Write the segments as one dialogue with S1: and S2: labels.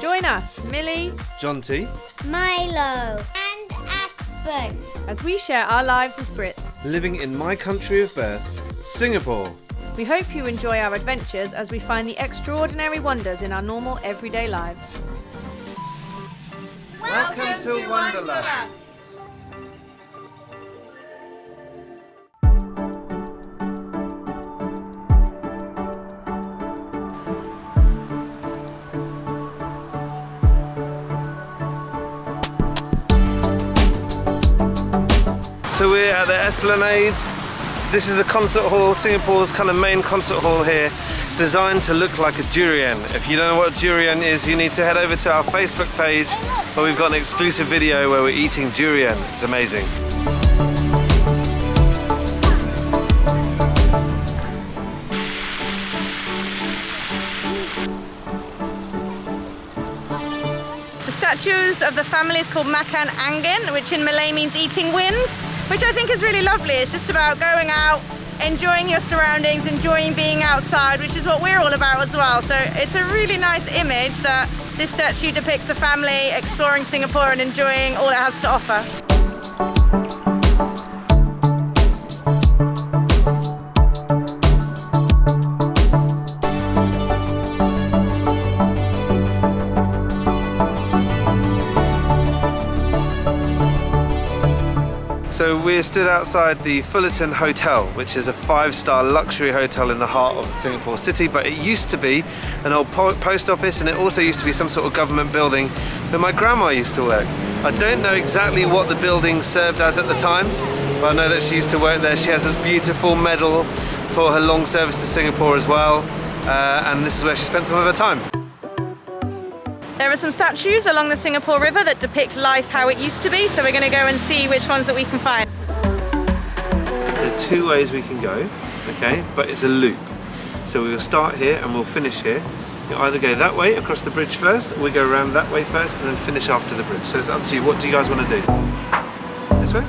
S1: Join us, Millie,
S2: John T,
S3: Milo, and Aspen,
S1: as we share our lives as Brits.
S2: living in my country of birth, Singapore.
S1: We hope you enjoy our adventures as we find the extraordinary wonders in our normal everyday lives.
S2: Welcome to Wonderland. So we're at the Esplanade. This is the concert hall, Singapore's kind of main concert hall here, designed to look like a durian. If you don't know what durian is, you need to head over to our Facebook page where we've got an exclusive video where we're eating durian. It's amazing.
S1: The statues of the family is called Makan Angin, which in Malay means eating wind, which I think is really lovely. It's just about going out, enjoying your surroundings, enjoying being outside, which is what we're all about as well. So it's a really nice image that this statue depicts a family exploring Singapore and enjoying all it has to offer.
S2: So we're stood outside the Fullerton Hotel, which is a 5-star luxury hotel in the heart of Singapore city, but it used to be an old post office, and it also used to be some sort of government building where my grandma used to work. I don't know exactly what the building served as at the time, but I know that she used to work there. She has a beautiful medal for her long service to Singapore as well, and this is where she spent some of her time.
S1: There are some statues along the Singapore River that depict life how it used to be, so we're going to go and see which ones that we can find.
S2: There are 2 ways we can go, okay, but it's a loop. So we'll start here and we'll finish here. You'll either go that way across the bridge first, or we go around that way first and then finish after the bridge. So it's up to you. What do you guys want to do? This way?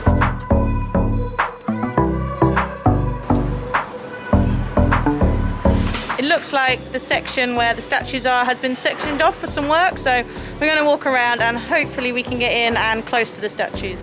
S1: It looks like the section where the statues are has been sectioned off for some work, so we're going to walk around and hopefully we can get in and close to the statues.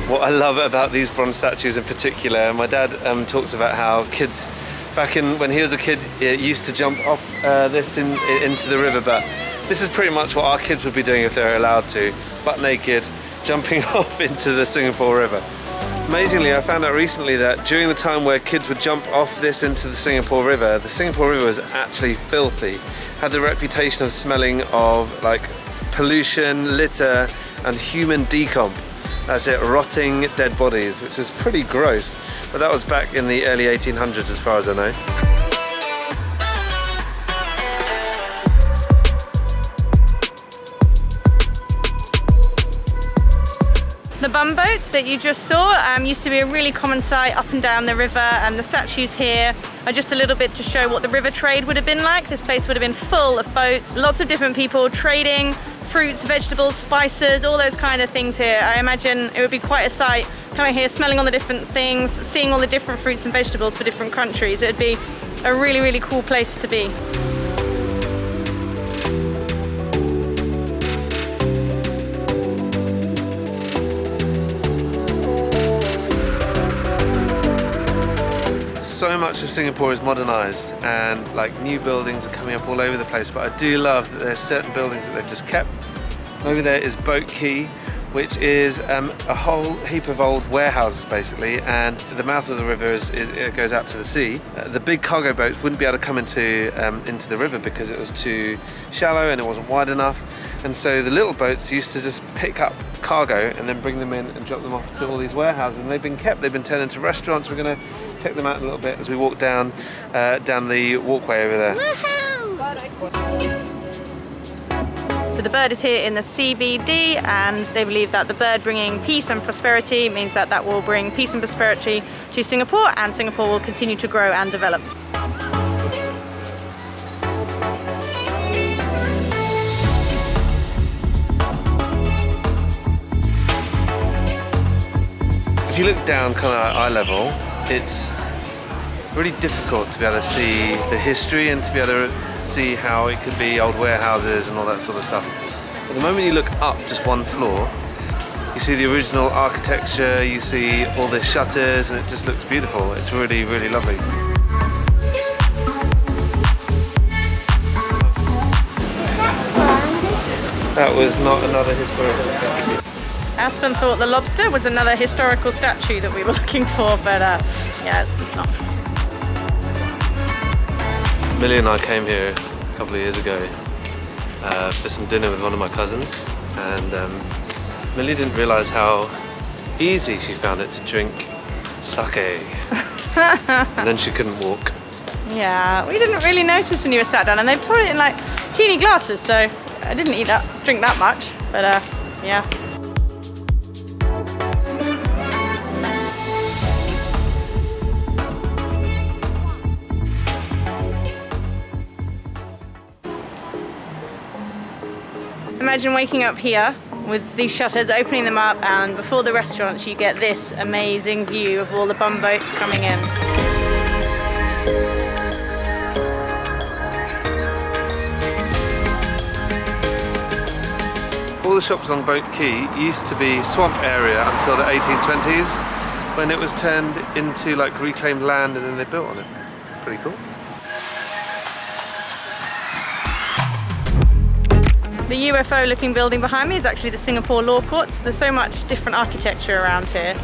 S2: What I love about these bronze statues in particular, my dad talks about how kids back when he was a kid used to jump off this into the river, but this is pretty much what our kids would be doing if they're allowed to, butt naked, jumping off into the Singapore River. Amazingly, I found out recently that during the time where kids would jump off this into the Singapore River was actually filthy. Had the reputation of smelling of like pollution, litter and human decomp. That's it, rotting dead bodies, which is pretty gross. But that was back in the early 1800s as far as I know.
S1: The bumboats that you just saw used to be a really common sight up and down the river, and the statues here are just a little bit to show what the river trade would have been like. This place would have been full of boats, lots of different people trading fruits, vegetables, spices, all those kind of things here. I imagine it would be quite a sight coming here, smelling all the different things, seeing all the different fruits and vegetables for different countries. It would be a really, really cool place to be.
S2: So much of Singapore is modernised and like new buildings are coming up all over the place, but I do love that there's certain buildings that they've just kept. Over there is Boat Quay, which is a whole heap of old warehouses basically, and the mouth of the river it goes out to the sea. The big cargo boats wouldn't be able to come into the river because it was too shallow and it wasn't wide enough, and so the little boats used to just pick up cargo and then bring them in and drop them off to all these warehouses, and they've been turned into restaurants. We're going to check them out in a little bit as we walk down the walkway over there.
S1: So the bird is here in the CBD, and they believe that the bird bringing peace and prosperity means that that will bring peace and prosperity to Singapore, and Singapore will continue to grow and develop.
S2: If you look down kind of at eye level, it's really difficult to be able to see the history and to be able to see how it could be old warehouses and all that sort of stuff. But the moment you look up just one floor, you see the original architecture, you see all the shutters, and it just looks beautiful. It's really, really lovely. That was not another historical statue.
S1: Aspen thought the lobster was another historical statue that we were looking for, but yeah, it's not.
S2: Millie and I came here a couple of years ago for some dinner with one of my cousins, and Millie didn't realise how easy she found it to drink sake, and then she couldn't walk.
S1: Yeah, we didn't really notice when you were sat down, and they put it in like teeny glasses, so I didn't drink that much, but yeah. Imagine waking up here with these shutters, opening them up, and before the restaurants you get this amazing view of all the bumboats coming in.
S2: All the shops on Boat Quay used to be swamp area until the 1820s, when it was turned into like reclaimed land and then they built on it. It's pretty cool.
S1: The UFO looking building behind me is actually the Singapore Law Courts. There's so much different architecture around here.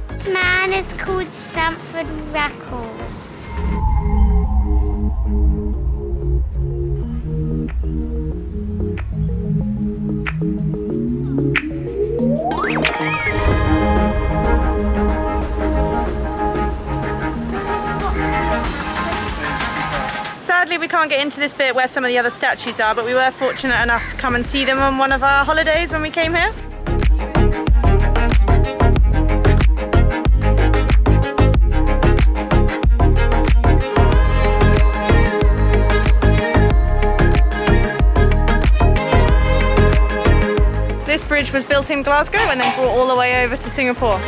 S3: This man is called Stamford Records.
S1: Sadly, we can't get into this bit where some of the other statues are, but we were fortunate enough to come and see them on one of our holidays when we came here. This bridge was built in Glasgow and then brought all the way over to Singapore.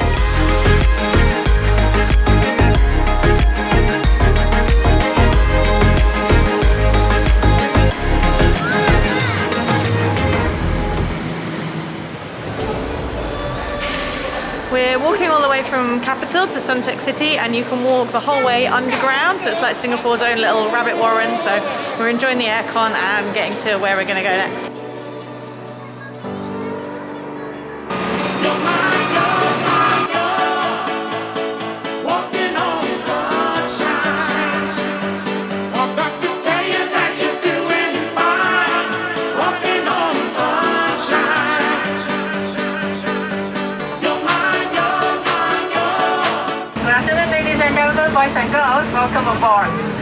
S1: We're walking all the way from Capital to Suntec City, and you can walk the whole way underground, so it's like Singapore's own little rabbit warren, so we're enjoying the aircon and getting to where we're going to go next. Boys and girls, welcome aboard.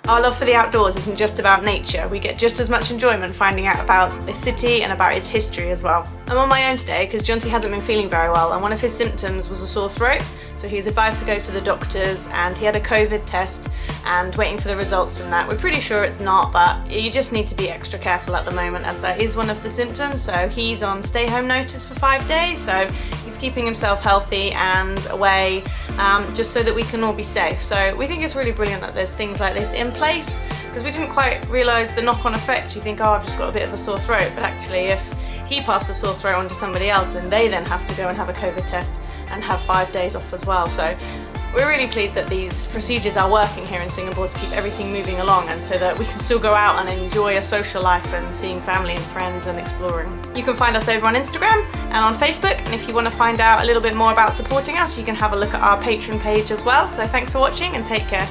S1: Our love for the outdoors isn't just about nature. We get just as much enjoyment finding out about the city and about its history as well. I'm on my own today because Jonty hasn't been feeling very well, and one of his symptoms was a sore throat, so he was advised to go to the doctors, and he had a COVID test and waiting for the results from that. We're pretty sure it's not, but you just need to be extra careful at the moment, as that is one of the symptoms. So he's on stay home notice for 5 days, so he's keeping himself healthy and away, just so that we can all be safe. So we think it's really brilliant that there's things like this in place, because we didn't quite realise the knock-on effect. You think, oh, I've just got a bit of a sore throat, but actually if he passed the sore throat on to somebody else, then they then have to go and have a COVID test and have 5 days off as well. So we're really pleased that these procedures are working here in Singapore to keep everything moving along, and so that we can still go out and enjoy a social life and seeing family and friends and exploring. You can find us over on Instagram and on Facebook, and if you want to find out a little bit more about supporting us, you can have a look at our Patreon page as well. So thanks for watching and take care.